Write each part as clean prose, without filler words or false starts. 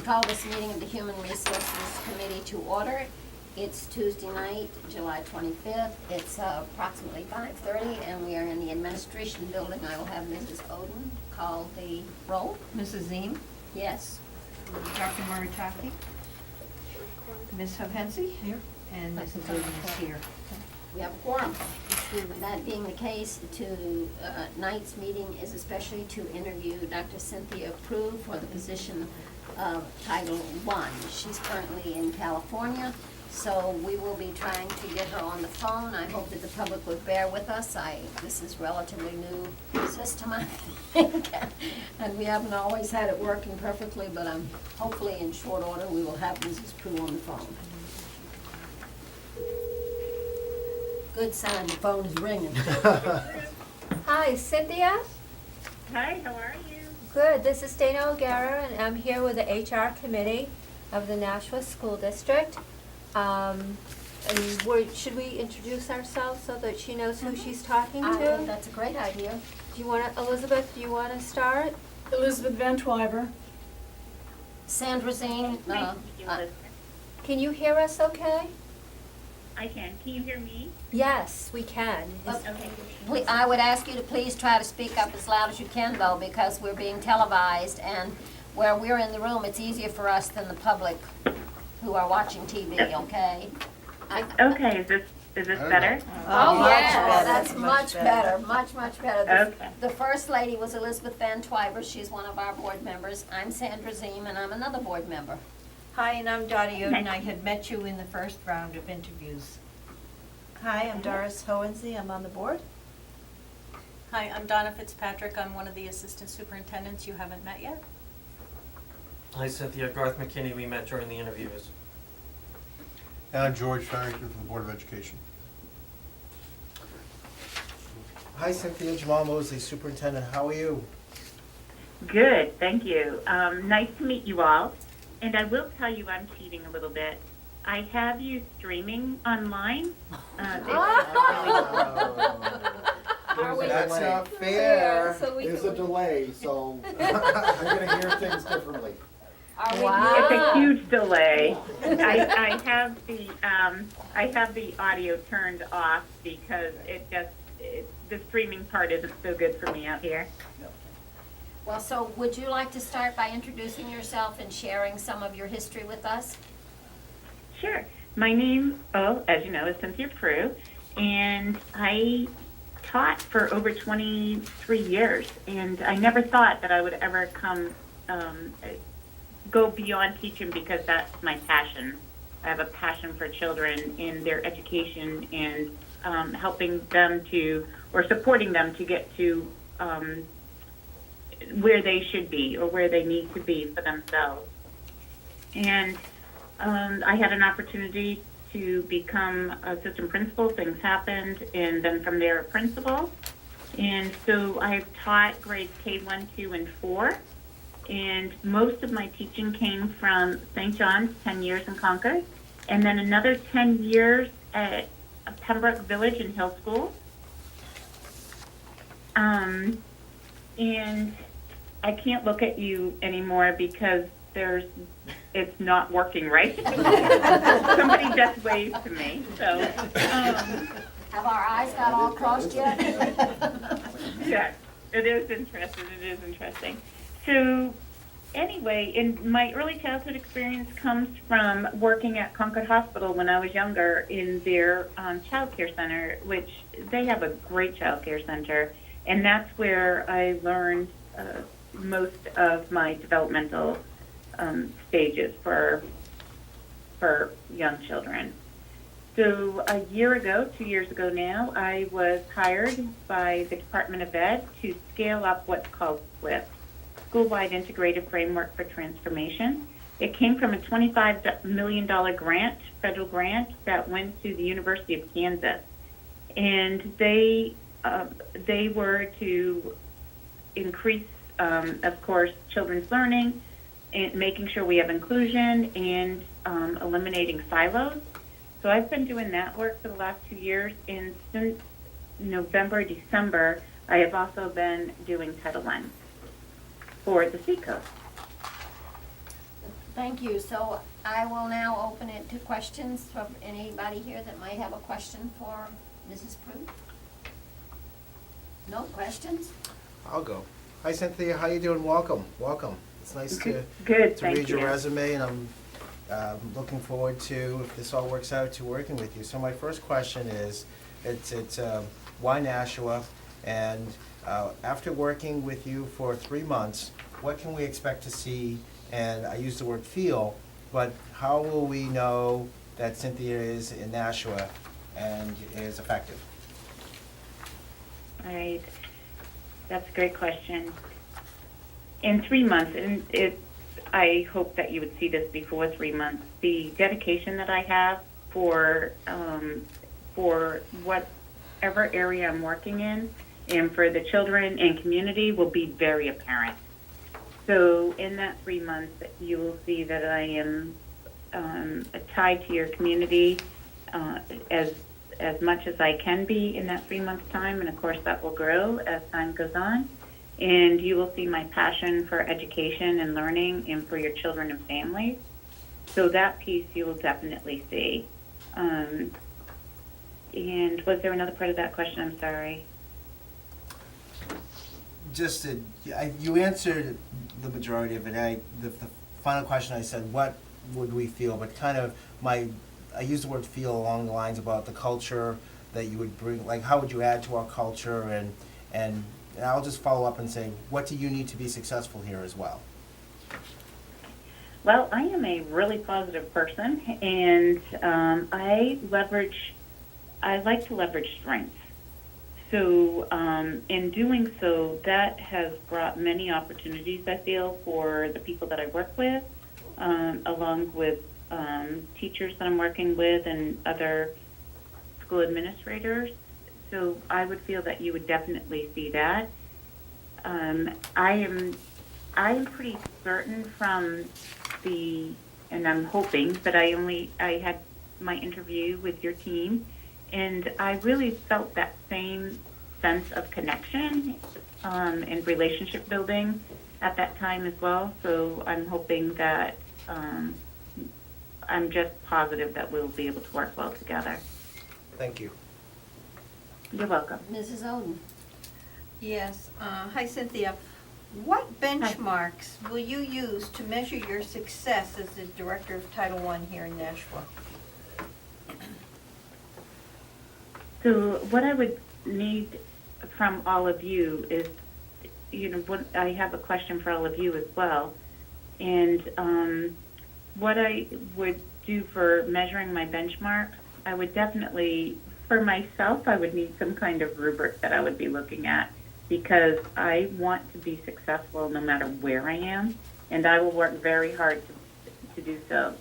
Call this meeting of the Human Resources Committee to order. It's Tuesday night, July 25th. It's approximately 5:30, and we are in the administration building. I will have Mrs. Oden call the roll. Mrs. Ziem, Yes. Dr. Maritaki, Ms. Hovensey, Here. and Mrs. Oden is here. We have a quorum. That being the case, tonight's meeting is especially to interview Dr. Cynthia Prue for the position of Title I. She's currently in California, so we will be trying to get her on the phone. I hope that the public would bear with us. This is relatively new system, I think, and we haven't always had it working perfectly, but hopefully in short order we will have Mrs. Prue on the phone. Good sign, the phone is ringing. Hi, Cynthia. Hi, how are you? Good. This is Dana O'Gara, and I'm here with the HR committee of the Nashua School District. Should we introduce ourselves so that she knows who she's talking I think to? that's a great idea. Elizabeth, do you want to start? Elizabeth Van Twyver. Sandra Zane, Can you hear us okay? I can. Can you hear me? Yes, we can. Okay. I would ask you to please try to speak up as loud as you can, though, because we're being televised, and where we're in the room, it's easier for us than the public who are watching TV, okay? Okay, is this better? Oh, yes, yeah, that's much much better, much better. Okay. The first lady was Elizabeth Van Twyver. She's one of our board members. I'm Sandra Ziem, and I'm another board member. Hi, and I'm Dottie Oden. I had met you in the first round of interviews. Hi, I'm Doris Hohensee. I'm on the board. Hi, I'm Donna Fitzpatrick. I'm one of the assistant superintendents you haven't met yet. Hi Cynthia, Garth McKinney, we met during the interviews. And I'm George Farrington from the Board of Education. Hi Cynthia, Jamal Mosley, Superintendent. How are you? Good, thank you. Nice to meet you all. And I will tell you I'm cheating a little bit. I have you streaming online. That's not fair. There's a delay, so I'm gonna hear things differently. It's a huge delay. I have the audio turned off because the streaming part isn't so good for me out here. Well, so would you like to start by introducing yourself and sharing some of your history with us? Sure. My name, as you know, is Cynthia Prue, and I taught for over 23 years, and I never thought that I would ever go beyond teaching because that's my passion. I have a passion for children in their education and helping them or supporting them to get to where they should be or where they need to be for themselves. And I had an opportunity to become assistant principal. Things happened, and then from there, a principal. And so I've taught grades K1, 2, and 4. And most of my teaching came from St. John's, 10 years in Concord, and then another 10 years at Pembroke Village in Hill School. And I can't look at you anymore because it's not working right. Somebody just waved to me, so. Have our eyes got all crossed yet? Yes, it is interesting. So anyway, in my early childhood experience comes from working at Concord Hospital when I was younger in their child care center, which they have a great child care center, and that's where I learned most of my developmental stages for young children. So 2 years ago now, I was hired by the Department of Ed to scale up what's called SWIFT, School-Wide Integrated Framework for Transformation. It came from a $25 million grant, federal grant, that went to the University of Kansas. And they were to increase, of course, children's learning, and making sure we have inclusion, and eliminating silos. So I've been doing that work for the last 2 years, and since November, December, I have also been doing Title I for the Seacoast. Thank you. So I will now open it to questions from anybody here that might have a question for Mrs. Prue. No questions? I'll go. Hi Cynthia, how you doing? Welcome, welcome. It's nice to Good, to thank read your you. resume, and I'm looking forward to, if this all works out, to working with you. So my first question is, it's why Nashua? And after working with you for 3 months, what can we expect to see? And I use the word feel, but how will we know that Cynthia is in Nashua and is effective? Right. That's a great question. In 3 months, and I hope that you would see this before 3 months, the dedication that I have for whatever area I'm working in and for the children and community will be very apparent. So in that 3 months, you will see that I am tied to your community as much as I can be in that 3 months time, and of course that will grow as time goes on. And you will see my passion for education and learning and for your children and families. So that piece you will definitely see. And was there another part of that question? I'm sorry. Just you answered the majority of it. The final question I said, what would we feel? But kind of I used the word feel along the lines about the culture that you would bring. Like, how would you add to our culture? And I'll just follow up and say, what do you need to be successful here as well? Well, I am a really positive person, and I like to leverage strengths. So in doing so, that has brought many opportunities, I feel, for the people that I work with, along with teachers that I'm working with and other school administrators. So I would feel that you would definitely see that. I am pretty certain from and I'm hoping, but I had my interview with your team, and I really felt that same sense of connection and relationship building at that time as well. So I'm hoping that I'm just positive that we'll be able to work well together. Thank you. You're welcome. Mrs. Oden? Yes, hi Cynthia. What benchmarks will you use to measure your success as the Director of Title I here in Nashua? So what I would need from all of you is, I have a question for all of you as well. And what I would do for measuring my benchmarks, I would definitely, for myself, I would need some kind of rubric that I would be looking at, because I want to be successful no matter where I am, and I will work very hard to do so.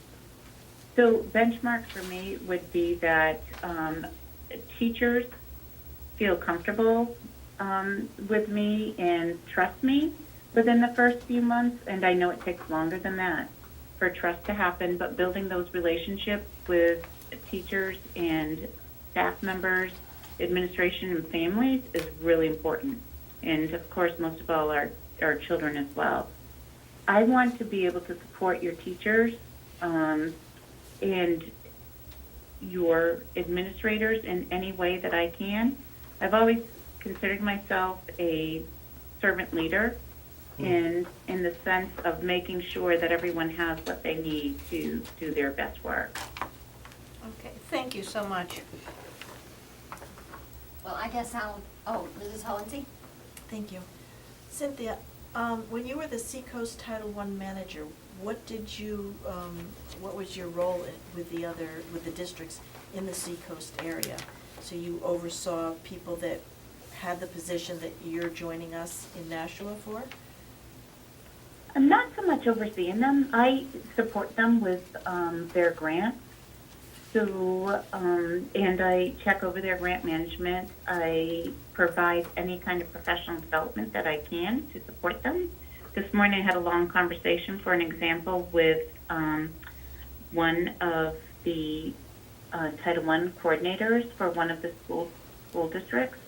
So benchmarks for me would be that teachers feel comfortable with me and trust me within the first few months, and I know it takes longer than that for trust to happen, but building those relationships with teachers and staff members, administration, and families is really important. And of course, most of all, our children as well. I want to be able to support your teachers and your administrators in any way that I can. I've always considered myself a servant leader in the sense of making sure that everyone has what they need to do their best work. Okay, thank you so much. Well, I guess Mrs. Hohensee? Thank you. Cynthia, when you were the Seacoast Title I manager, what was your role with the districts in the Seacoast area? So you oversaw people that had the position that you're joining us in Nashua for? I'm not so much overseeing them. I support them with their grants. So, and I check over their grant management. I provide any kind of professional development that I can to support them. This morning I had a long conversation, for an example, with one of the Title I coordinators for one of the school districts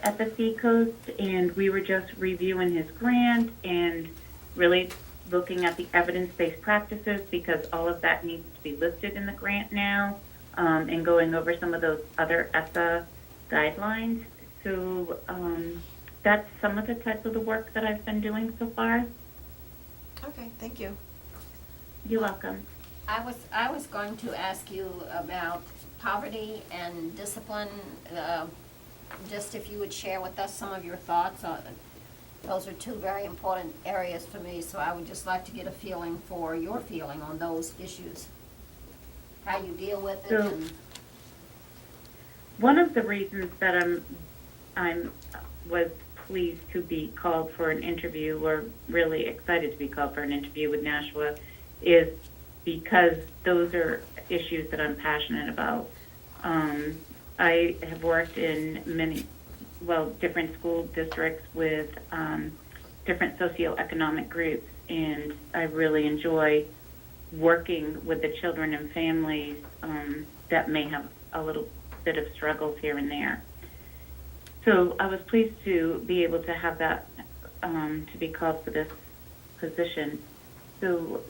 at the Seacoast, and we were just reviewing his grant and really looking at the evidence-based practices, because all of that needs to be listed in the grant now, and going over some of those other ESSA guidelines. So that's some of the types of the work that I've been doing so far. Okay, thank you. You're welcome. I was going to ask you about poverty and discipline, just if you would share with us some of your thoughts on, those are two very important areas for me, so I would just like to get a feeling for your feeling on those issues. How you deal with it So- and, One of the reasons that I'm was pleased to be called for an interview, or really excited to be called for an interview with Nashua, is because those are issues that I'm passionate about. I have worked in different school districts with different socioeconomic groups, and I really enjoy working with the children and families that may have a little bit of struggles here and there. So I was pleased to be able to have that, to be called for this position. So,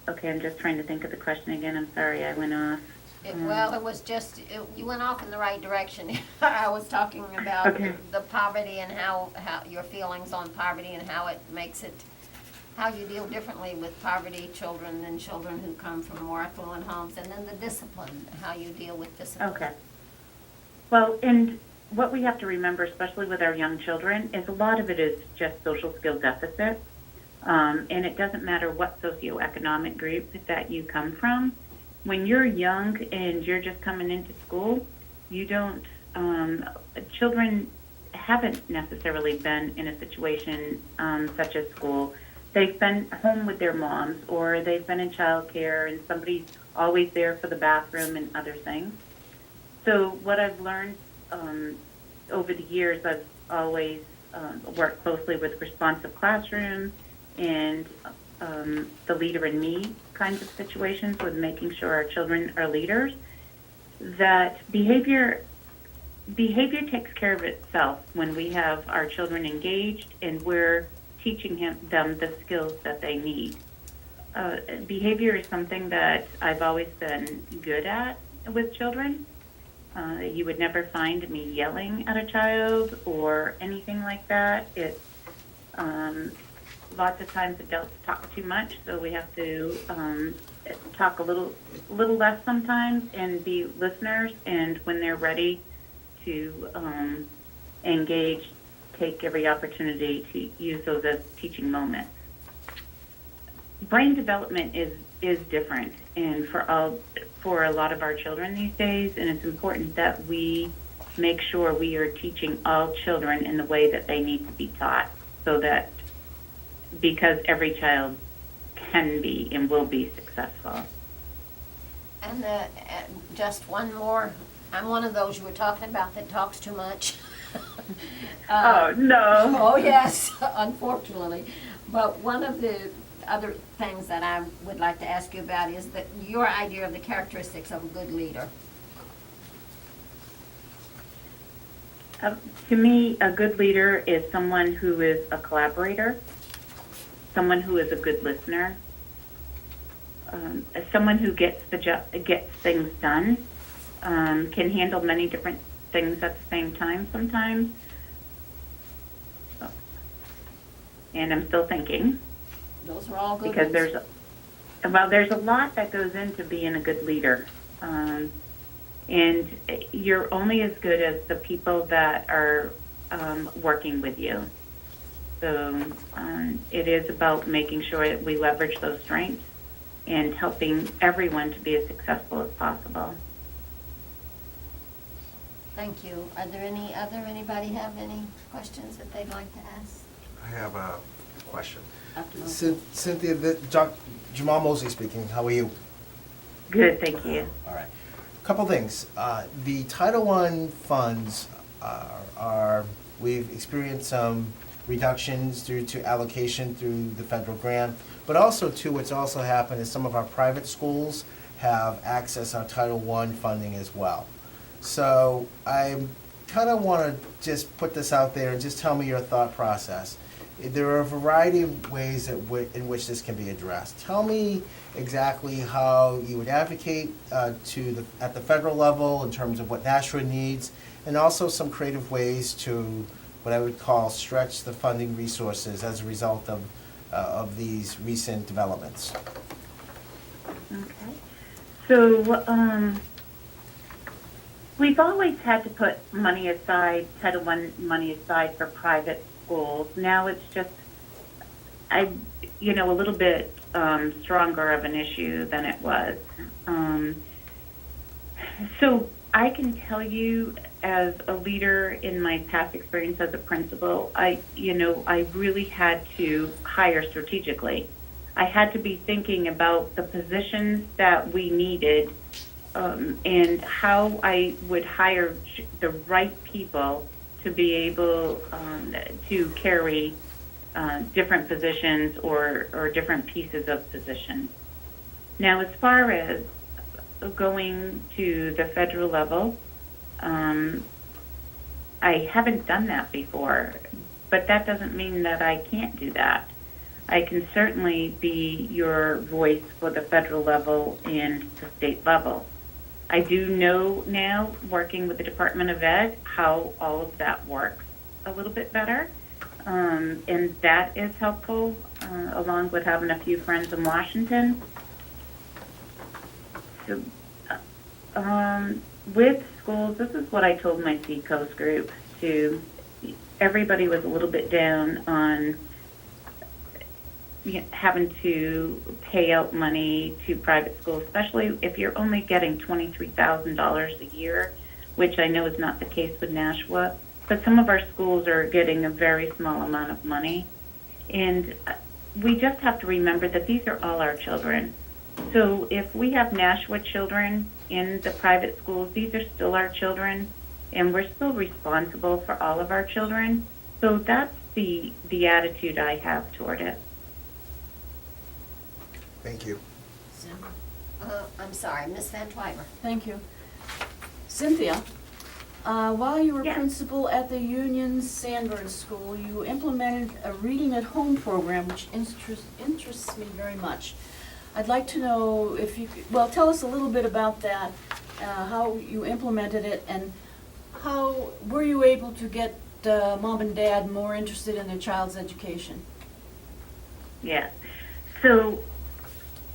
okay, I'm just trying to think of the question again. I'm sorry, I went off. well, it was just, you went off in the right direction. I was talking about Okay. the poverty and how your feelings on poverty and how it makes it, how you deal differently with poverty children than children who come from more affluent homes, and then the discipline, how you deal with discipline. Okay. Well, and what we have to remember, especially with our young children, is a lot of it is just social skill deficit. And it doesn't matter what socioeconomic group that you come from. When you're young and you're just coming into school, you don't, children haven't necessarily been in a situation such as school. They've been home with their moms, or they've been in childcare, and somebody's always there for the bathroom and other things. So what I've learned over the years, I've always worked closely with responsive classrooms and the leader in me kinds of situations, with making sure our children are leaders, that behavior takes care of itself when we have our children engaged and we're teaching them the skills that they need. Behavior is something that I've always been good at with children. You would never find me yelling at a child or anything like that. It's lots of times adults talk too much, so we have to talk a little less sometimes and be listeners. And when they're ready to engage, take every opportunity to use those as teaching moments. Brain development is different, and for a lot of our children these days, and it's important that we make sure we are teaching all children in the way that they need to be taught, so that, because every child can be and will be successful. And just one more, I'm one of those you were talking about that talks too much. Oh, no. Oh, yes, unfortunately. But one of the other things that I would like to ask you about is that your idea of the characteristics of a good leader. To me, a good leader is someone who is a collaborator, someone who is a good listener, someone who gets things done, can handle many different things at the same time sometimes. And I'm still thinking. Those are all good Because ones. there's a lot that goes into being a good leader. And you're only as good as the people that are working with you. So it is about making sure that we leverage those strengths and helping everyone to be as successful as possible. Thank you. Are there anybody have any questions that they'd like to ask? I have a question. Dr. Mosley? Cynthia, Jamal Mosley speaking. How are you? Good, thank you. All right. Couple things. The Title I funds we've experienced some reductions due to allocation through the federal grant, but also too, what's also happened is some of our private schools have access on Title I funding as well. So I kind of want to just put this out there and just tell me your thought process. there are a variety of ways in which this can be addressed. Tell me exactly how you would advocate at the federal level in terms of what Nashua needs, and also some creative ways to what I would call stretch the funding resources as a result of these recent developments. Okay. So, we've always had to put money aside, Title I money aside for private schools. Now it's just, a little bit stronger of an issue than it was. So I can tell you, as a leader in my past experience as a principal, I really had to hire strategically. I had to be thinking about the positions that we needed and how I would hire the right people to be able to carry different positions or different pieces of positions. Now, as far as going to the federal level, I haven't done that before, but that doesn't mean that I can't do that. I can certainly be your voice for the federal level and the state level. I do know now, working with the Department of Ed, how all of that works a little bit better, and that is helpful, along with having a few friends in Washington. So, with schools, this is what I told my Seacoast group too. Everybody was a little bit down on having to pay out money to private schools, especially if you're only getting $23,000 a year, which I know is not the case with Nashua. But some of our schools are getting a very small amount of money. And we just have to remember that these are all our children. So if we have Nashua children in the private schools, these are still our children, and we're still responsible for all of our children. So that's the attitude I have toward it. Thank you. I'm sorry, Ms. Van Twyver. Thank you. Cynthia, while you were Yes. principal at the Union Sanborn School, you implemented a reading at home program, which interests me very much. I'd like to know if you could, well, tell us a little bit about that, how you implemented it, and how were you able to get mom and dad more interested in their child's education? Yes. So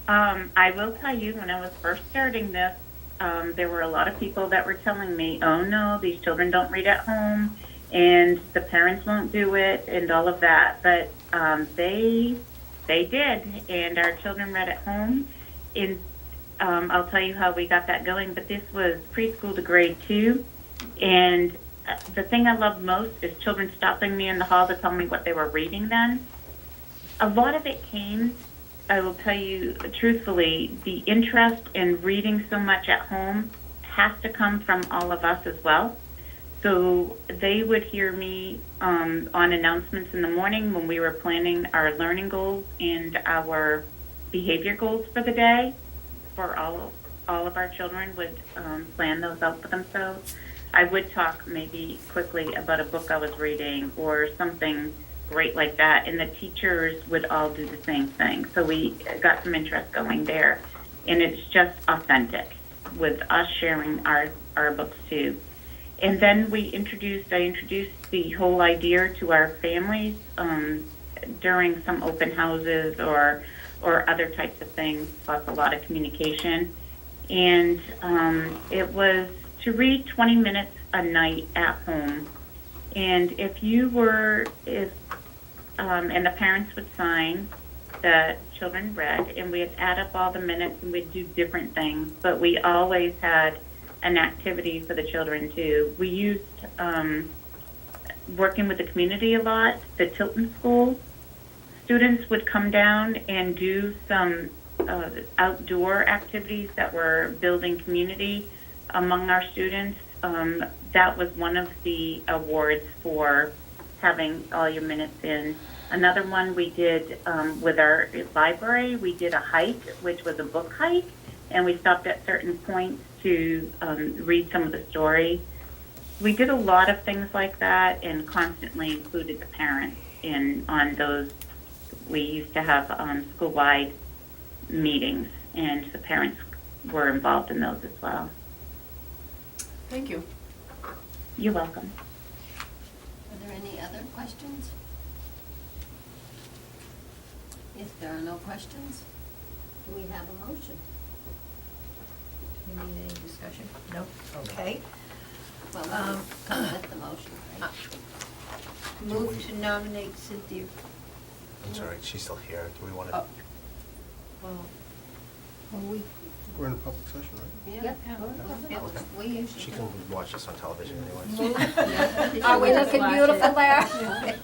I will tell you, when I was first starting this, there were a lot of people that were telling me, oh no, these children don't read at home, and the parents won't do it, and all of that. But they did, and our children read at home. And I'll tell you how we got that going, but this was preschool to grade 2. And the thing I love most is children stopping me in the hall to tell me what they were reading then. A lot of it came, I will tell you truthfully, the interest in reading so much at home has to come from all of us as well. So they would hear me on announcements in the morning when we were planning our learning goals and our behavior goals for the day. For all of our children would plan those out for themselves. I would talk maybe quickly about a book I was reading or something great like that, and the teachers would all do the same thing. So we got some interest going there, and it's just authentic with us sharing our books too. And then I introduced the whole idea to our families during some open houses or other types of things, plus a lot of communication. And it was to read 20 minutes a night at home. And and the parents would sign that children read, and we'd add up all the minutes and we'd do different things, but we always had an activity for the children too. We used working with the community a lot. The Tilton School students would come down and do some outdoor activities that were building community among our students. That was one of the awards for having all your minutes in. Another one we did with our library, we did a hike, which was a book hike, and we stopped at certain points to read some of the story. We did a lot of things like that and constantly included the parents. on those. We used to have school-wide meetings, and the parents were involved in those as well. Thank you. You're welcome. Are there any other questions? If there are no questions, do we have a motion? You need any discussion? No? Okay. Well, Um, come with the motion, right? Move to nominate Cynthia. I'm sorry, she's still here. Do we want Oh. to? Well, we, We're in a public session, right? Yep. Yeah. We usually She do. can watch this on television anyway. Are we looking beautiful there? Okay.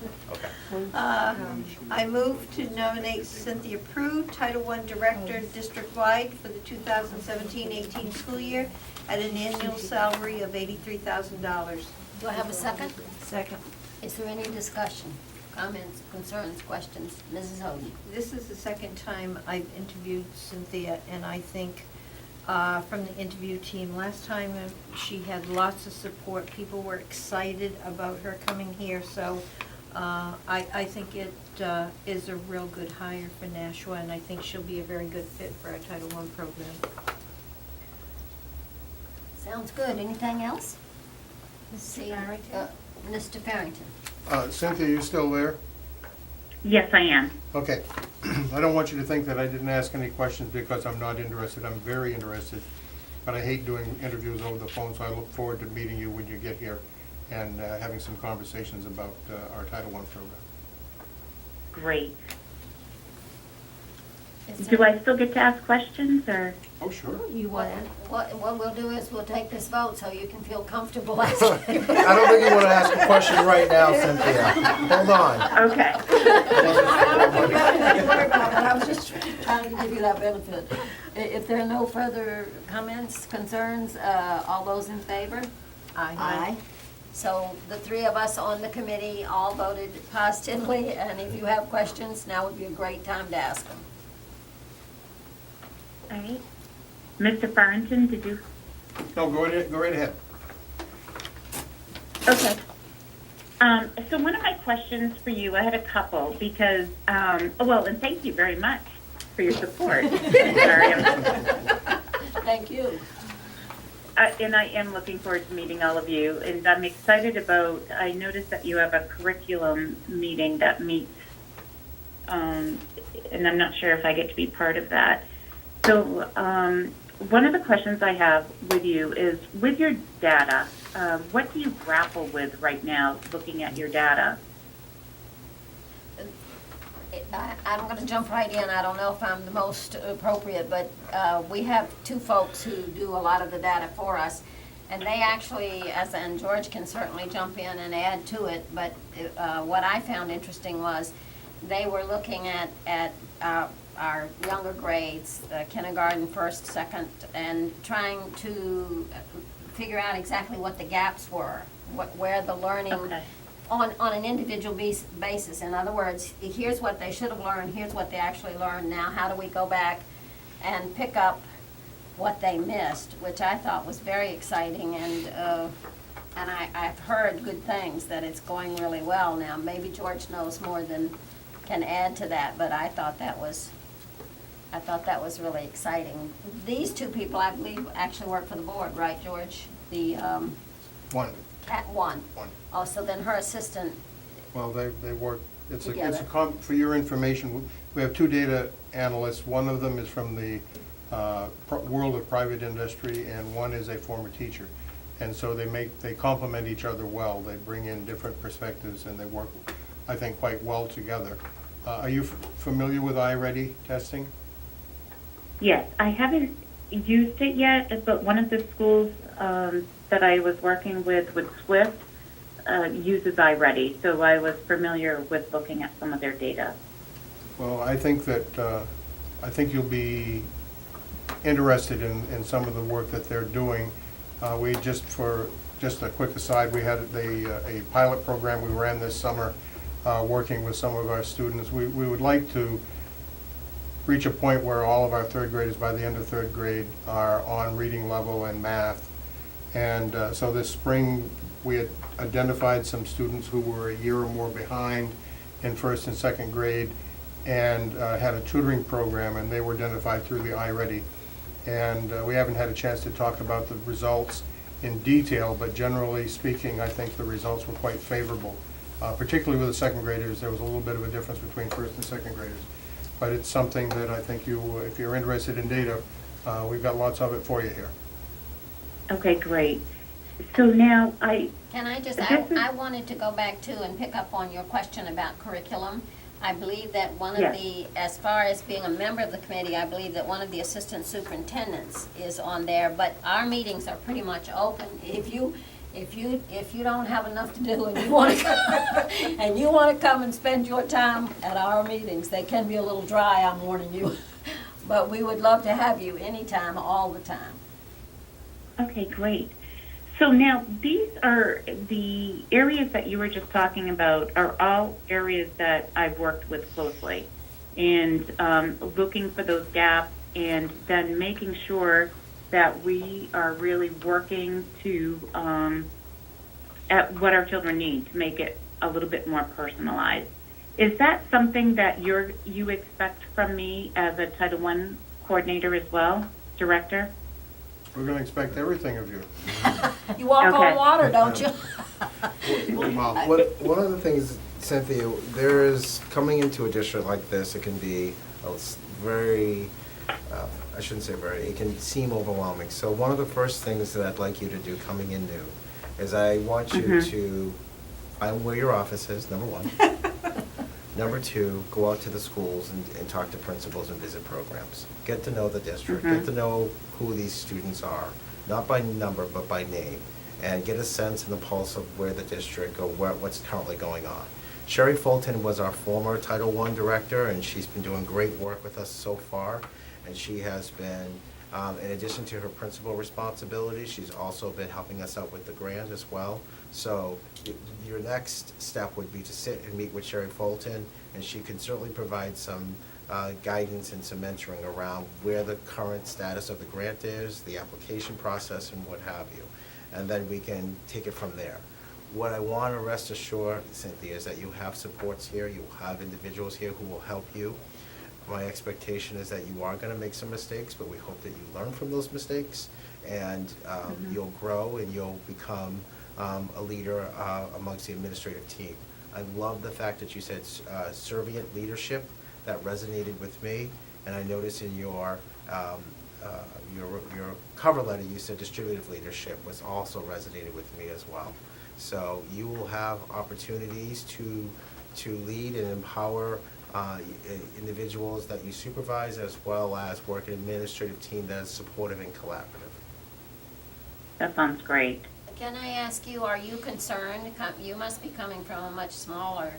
I move to nominate Cynthia Prue, Title I Director, district-wide for the 2017-18 school year at an annual salary of $83,000. Do I have a second? Second. Is there any discussion, comments, concerns, questions? Mrs. Hodey? This is the second time I've interviewed Cynthia, and I think from the interview team, last time she had lots of support. People were excited about her coming here, so I think it is a real good hire for Nashua, and I think she'll be a very good fit for our Title I program. Sounds good. Anything else? Mr. Farrington? Cynthia, you still there? Yes, I am. Okay. I don't want you to think that I didn't ask any questions because I'm not interested. I'm very interested. But I hate doing interviews over the phone, so I look forward to meeting you when you get here and having some conversations about our Title I program. Great. Is Do there- I still get to ask questions, or? Oh, sure. You want, what we'll do is we'll take this vote so you can feel comfortable asking. I don't think you want to ask a question right now, Cynthia. Hold on. Okay. I was just trying to give you that benefit. If there are no further comments, concerns, all those in favor? Aye. So the three of us on the committee all voted positively, and if you have questions, now would be a great time to ask them. All right. Mr. Farrington, did you? No, go right ahead. Okay. So one of my questions for you, I had a couple because, and thank you very much for your support. Thank you. And I am looking forward to meeting all of you. And I'm excited about, I noticed that you have a curriculum meeting that meets, and I'm not sure if I get to be part of that. So one of the questions I have with you is, with your data, what do you grapple with right now looking at your data? I'm going to jump right in. I don't know if I'm the most appropriate, but we have two folks who do a lot of the data for us. And they actually, and George can certainly jump in and add to it, but what I found interesting was they were looking at our younger grades, kindergarten, first, second, and trying to figure out exactly what the gaps were, where the learning, Okay. on an individual basis. In other words, here's what they should have learned, here's what they actually learned, now how do we go back and pick up what they missed, which I thought was very exciting, and I've heard good things, that it's going really well now. Maybe George knows more than can add to that, but I thought that was really exciting. These two people, I believe, actually work for the board, right, George? The, One. one. One. Oh, so then her assistant, Well, they work, it's a Together. for your information, we have two data analysts. One of them is from the world of private industry, and one is a former teacher. And so they complement each other well. They bring in different perspectives, and they work, I think, quite well together. Are you familiar with iReady testing? Yes, I haven't used it yet, but one of the schools that I was working with Swift, uses iReady, so I was familiar with looking at some of their data. Well, I think that, I think you'll be interested in some of the work that they're doing. We just a quick aside, we had a pilot program we ran this summer, working with some of our students. We would like to reach a point where all of our third graders, by the end of third grade, are on reading level and math. And so this spring, we had identified some students who were a year or more behind, in first and second grade, and had a tutoring program, and they were identified through the iReady. And we haven't had a chance to talk about the results in detail, but generally speaking, I think the results were quite favorable. Particularly with the second graders, there was a little bit of a difference between first and second graders. But it's something that I think you, if you're interested in data, we've got lots of it for you here. Okay, great. So now Can I just, This is- I wanted to go back to and pick up on your question about curriculum. I believe that one of Yes. the, as far as being a member of the committee, I believe that one of the assistant superintendents is on there, but our meetings are pretty much open. If you don't have enough to do and you want to, and you want to come and spend your time at our meetings, they can be a little dry, I'm warning you. But we would love to have you anytime, all the time. Okay, great. So now, these are the areas that you were just talking about are all areas that I've worked with closely, and looking for those gaps, and then making sure that we are really working to at what our children need to make it a little bit more personalized. Is that something that you expect from me as a Title I coordinator as well, director? We're going to expect everything of you. You walk Okay. on water, don't you? Well, one of the things, Cynthia, there is, coming into a district like this, it can be very, I shouldn't say very, it can seem overwhelming. So one of the first things that I'd like you to do coming in new is I want you to find where your office is, number one. Number two, go out to the schools and talk to principals and visit programs. Get to know the district, get to know who these students are, not by number, but by name, and get a sense and the pulse of where the district or what's currently going on. Sherry Fulton was our former Title I director, and she's been doing great work with us so far. And she has been, in addition to her principal responsibilities, she's also been helping us out with the grant as well. So your next step would be to sit and meet with Sherry Fulton, and she can certainly provide some guidance and some mentoring around where the current status of the grant is, the application process, and what have you. And then we can take it from there. What I want to rest assured, Cynthia, is that you have supports here, you have individuals here who will help you. My expectation is that you are going to make some mistakes, but we hope that you learn from those mistakes, and you'll grow and you'll become a leader amongst the administrative team. I love the fact that you said servient leadership. That resonated with me, and I noticed in your cover letter you said distributive leadership was also resonated with me as well. So you will have opportunities to lead and empower individuals that you supervise, as well as work in an administrative team that is supportive and collaborative. That sounds great. Can I ask you, are you concerned, you must be coming from a much smaller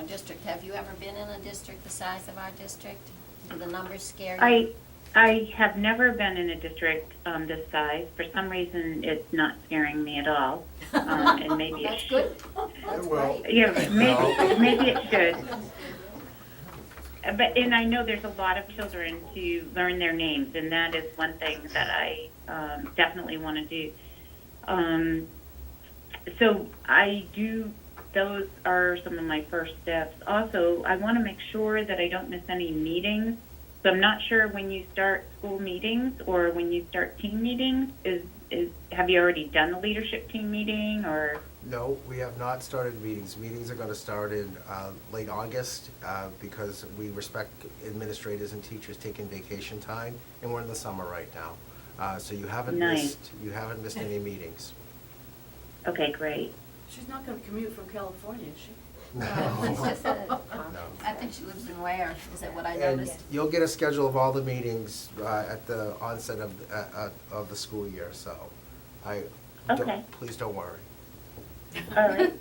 district. Have you ever been in a district the size of our district? Do the numbers scare you? I have never been in a district this size. For some reason, it's not scaring me at all. And maybe That's it good. should. That's Well- great. Yeah, maybe it should. And I know there's a lot of children to learn their names, and that is one thing that I definitely want to do. So I do. Those are some of my first steps. Also, I want to make sure that I don't miss any meetings. So I'm not sure when you start school meetings or when you start team meetings. Have you already done the leadership team meeting, or? No, we have not started meetings. Meetings are going to start in late August because we respect administrators and teachers taking vacation time, and we're in the summer right now. So you haven't Nice. missed any meetings. Okay, great. She's not gonna commute from California, is she? It's just that, No. I think she lives in Ware, is that what I And noticed? you'll get a schedule of all the meetings at the onset of the school year, so Okay. please don't worry. All right.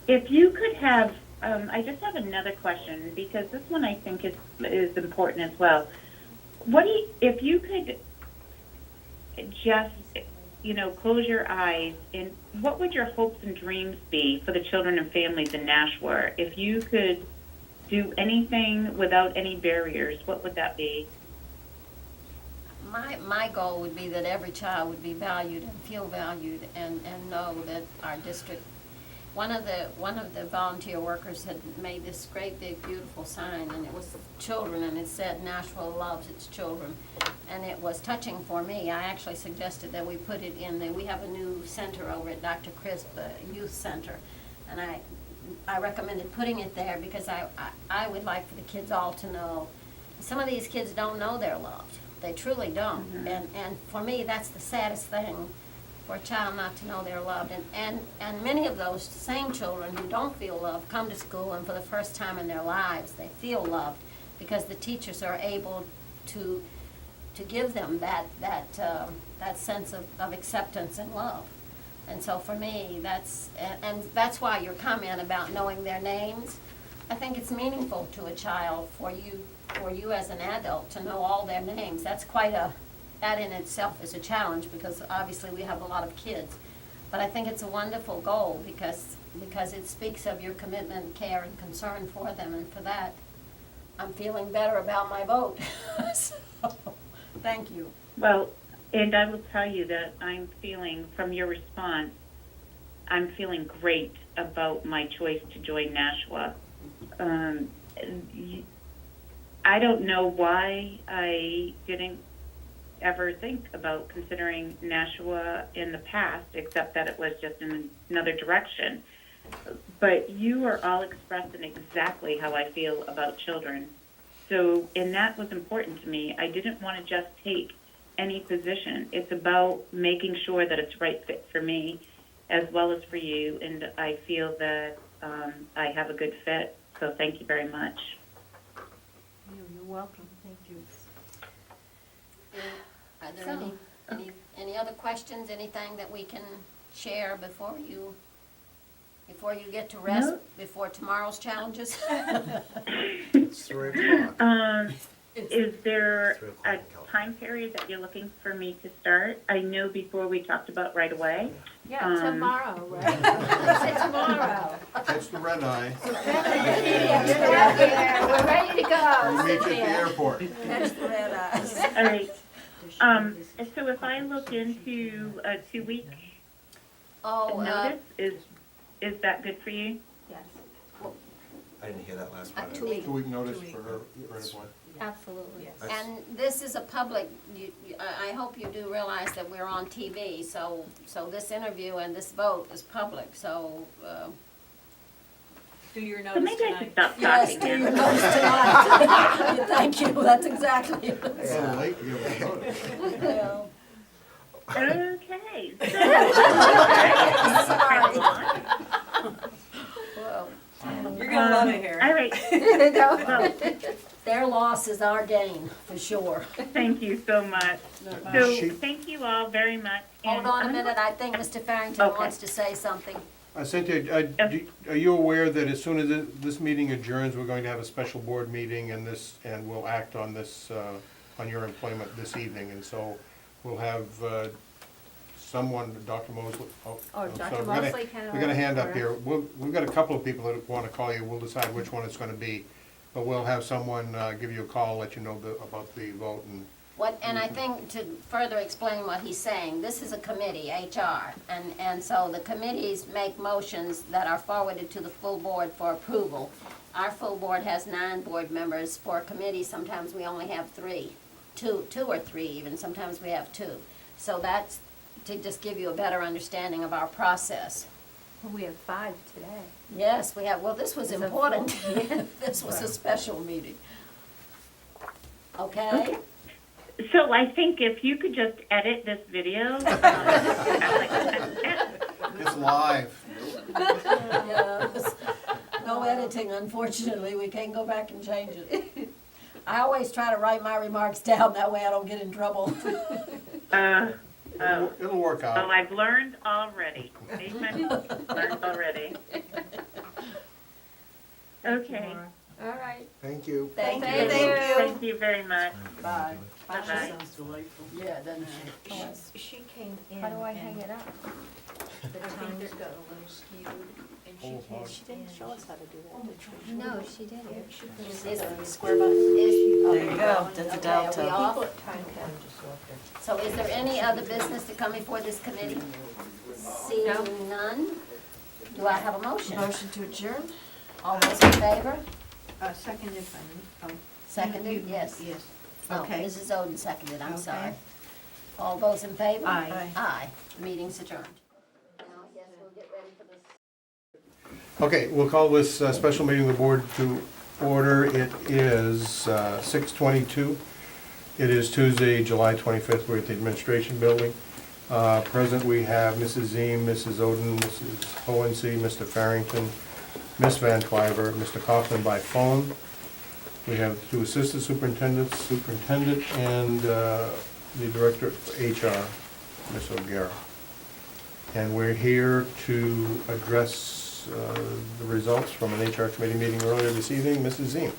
If you could have, I just have another question, because this one I think is important as well. If you could just, close your eyes, and what would your hopes and dreams be for the children and families in Nashua? If you could do anything without any barriers, what would that be? My goal would be that every child would be valued and feel valued and know that our district one of the volunteer workers had made this great big beautiful sign, and it was children, and it said Nashua loves its children. And it was touching for me. I actually suggested that we put it in we have a new center over at Dr. Crisp, Youth Center. And I recommended putting it there because I would like for the kids all to know, some of these kids don't know they're loved. They truly don't. And for me, that's the saddest thing, for a child not to know they're loved. And many of those same children who don't feel loved come to school, and for the first time in their lives, they feel loved because the teachers are able to give them that sense of acceptance and love. And so for me, that's why your comment about knowing their names, I think it's meaningful to a child for you as an adult to know all their names. That's that in itself is a challenge because obviously we have a lot of kids. But I think it's a wonderful goal because it speaks of your commitment, care, and concern for them. And for that, I'm feeling better about my vote. So, thank you. Well, and I will tell you that I'm feeling, from your response, I'm feeling great about my choice to join Nashua. I don't know why I didn't ever think about considering Nashua in the past, except that it was just in another direction. But you are all expressing exactly how I feel about children. So, and that was important to me. I didn't want to just take any position. It's about making sure that it's right fit for me as well as for you, and I feel that I have a good fit. So thank you very much. You're welcome, thank you. Are there any other questions, anything that we can share before you get to rest, No. before tomorrow's challenges? It's 3 o'clock. Is there 3 o'clock a in California. time period that you're looking for me to start? I know before we talked about right away. Yeah, tomorrow, right? I said tomorrow. Catch the red eye. We're ready to go. We'll meet you at the Cynthia. airport. Catch the red eyes. All right. So if I look into a 2-week Oh, notice, is that good for you? Yes, I didn't hear that last part. 2 weeks. 2 week notice for her appointment. absolutely. And this is a public, I hope you do realize that we're on TV, so this interview and this vote is public, so, Do your So notice maybe I tonight. should stop yes, talking do then. your notice tonight. Thank you, that's exactly it. It's a little late to give a notice. Yeah. Okay. Well, You're gonna love it here. All right. Well, their loss is our gain, for sure. thank you so much. So thank you all very much. Hold And on a I'm- minute, I think Mr. Farrington Okay. wants to say something. Cynthia, are you aware that as soon as this meeting adjourns, we're going to have a special board meeting and we'll act on this, on your employment this evening? And so we'll have someone, Dr. Mosley. Oh, I'm Dr. sorry, Mosley can. We're gonna hand up here. We've got a couple of people that want to call you. We'll decide which one it's gonna be. But we'll have someone give you a call, let you know about the vote and. And I think to further explain what he's saying, this is a committee, HR, and so the committees make motions that are forwarded to the full board for approval. Our full board has 9 board members. For a committee, sometimes we only have 3, 2 or 3 even, sometimes we have 2. So that's to just give you a better understanding of our process. We have 5 today. Yes, we have, well, this was It's a important. full- This was a special meeting. Okay? So I think if you could just edit this video. It's live. Yes. No editing, unfortunately, we can't go back and change it. I always try to write my remarks down, that way I don't get in trouble. It'll work Well, out. I've learned already. Learned already. Okay. All right. Thank you. Thank Thank you. you. Thank you very much. Bye. Bye-bye. Yeah, doesn't she? She came in. How do I and hang it up? The times got a little skewed, and she Oh, came hard. She didn't show us how to do that, did she? No, she didn't. She put Is- it Square button. There you go. That's a Okay, are we delta. off? People at time just left her. So is there any other business to come before this committee? Seeing none? Do I have a motion? Motion to adjourn? All those in favor? Second if I'm, Seconded, yes. Yes. Oh, Okay. Mrs. Oden seconded, I'm Okay. sorry. All those in favor? Aye. Aye. The meeting's adjourned. Now, I guess we'll get ready for this. Okay, we'll call this special meeting of the board to order. It is 6:22. It is Tuesday, July 25th. We're at the administration building. Present, we have Mrs. Ziem, Mrs. Oden, Mrs. Hohensee, Mr. Farrington, Ms. Van Twyver, Mr. Kaufman by phone. We have two assistant superintendents, superintendent, and the director of HR, Ms. O'Gara. And we're here to address the results from an HR committee meeting earlier this evening. Mrs. Ziem.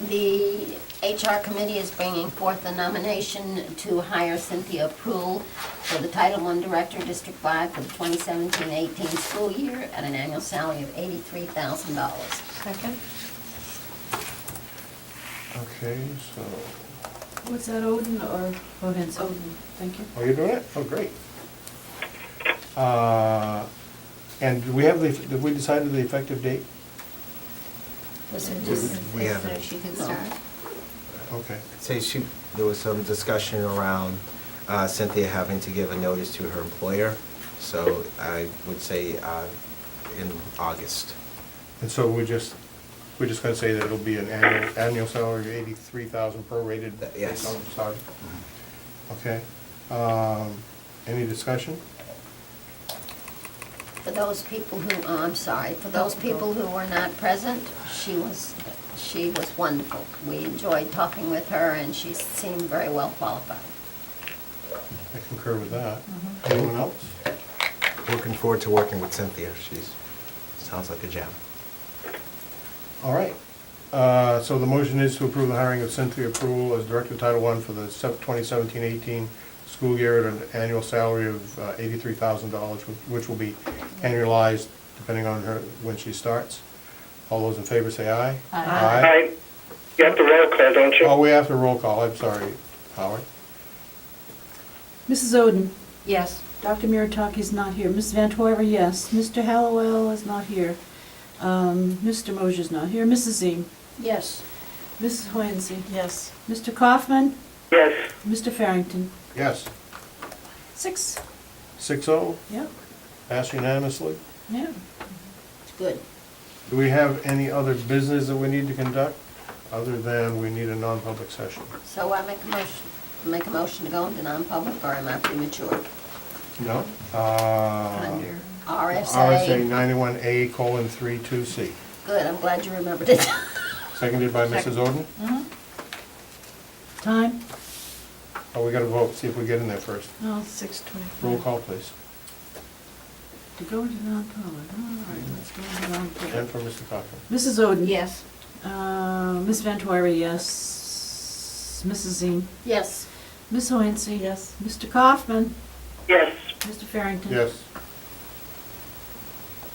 The HR committee is bringing forth a nomination to hire Cynthia Proul for the Title I Director, District 5, for the 2017-18 school year at an annual salary of $83,000. Second? Okay, so, Was that Odin or Hohens? Odin, thank you. oh, you're doing it? Oh, great. And do we have the, did we decide the effective date? Was it We just, haven't. So she can start. Okay. Say there was some discussion around Cynthia having to give a notice to her employer, so I would say in August. And so we're just gonna say that it'll be an annual salary of $83,000 prorated? Yes. based on the salary? Okay. Any discussion? for those people who, oh, I'm sorry, for those people who were not present, she was wonderful. We enjoyed talking with her, and she seemed very well qualified. I concur with that. Anyone else? Looking forward to working with Cynthia. Sounds like a gem. All right. So the motion is to approve the hiring of Cynthia Proul as Director of Title I for the 2017-18 school year at an annual salary of $83,000, which will be annualized depending on her, when she starts. All those in favor say aye. Aye. You have to roll call, don't you? Oh, we have to roll call. I'm sorry, Howard. Mrs. Oden, Yes. Dr. Murataki's not here. Ms. Van Twyver, yes. Mr. Hallowell is not here. Mr. Mosier's not here. Mrs. Ziem. Yes. Mrs. Hoyensee. Yes. Mr. Kaufman. Yes. Mr. Farrington. Yes. 6. 6-0, Yep. passed unanimously. Yeah. It's good. Do we have any other business that we need to conduct, other than we need a non-public session? So I make a motion to go into non-public, or am I premature? No? Under RSA RSA. 91A:32C. Good, I'm glad you remembered it. Seconded by Mrs. Oden. Time? Oh, we gotta vote, see if we get in there first. No. 6:25. Roll call, please. To go into non-public. All right, let's go into non-public. And for Mr. Kaufman. Mrs. Oden. Yes. Ms. Van Twyver, yes. Mrs. Ziem. Yes. Ms. Hoyensee. Yes. Mr. Kaufman. Yes. Mr. Farrington. Yes.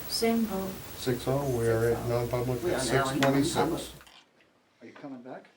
Same vote. 6-0, we are at non-public We at are now in non-public. 6:26. Are you coming back?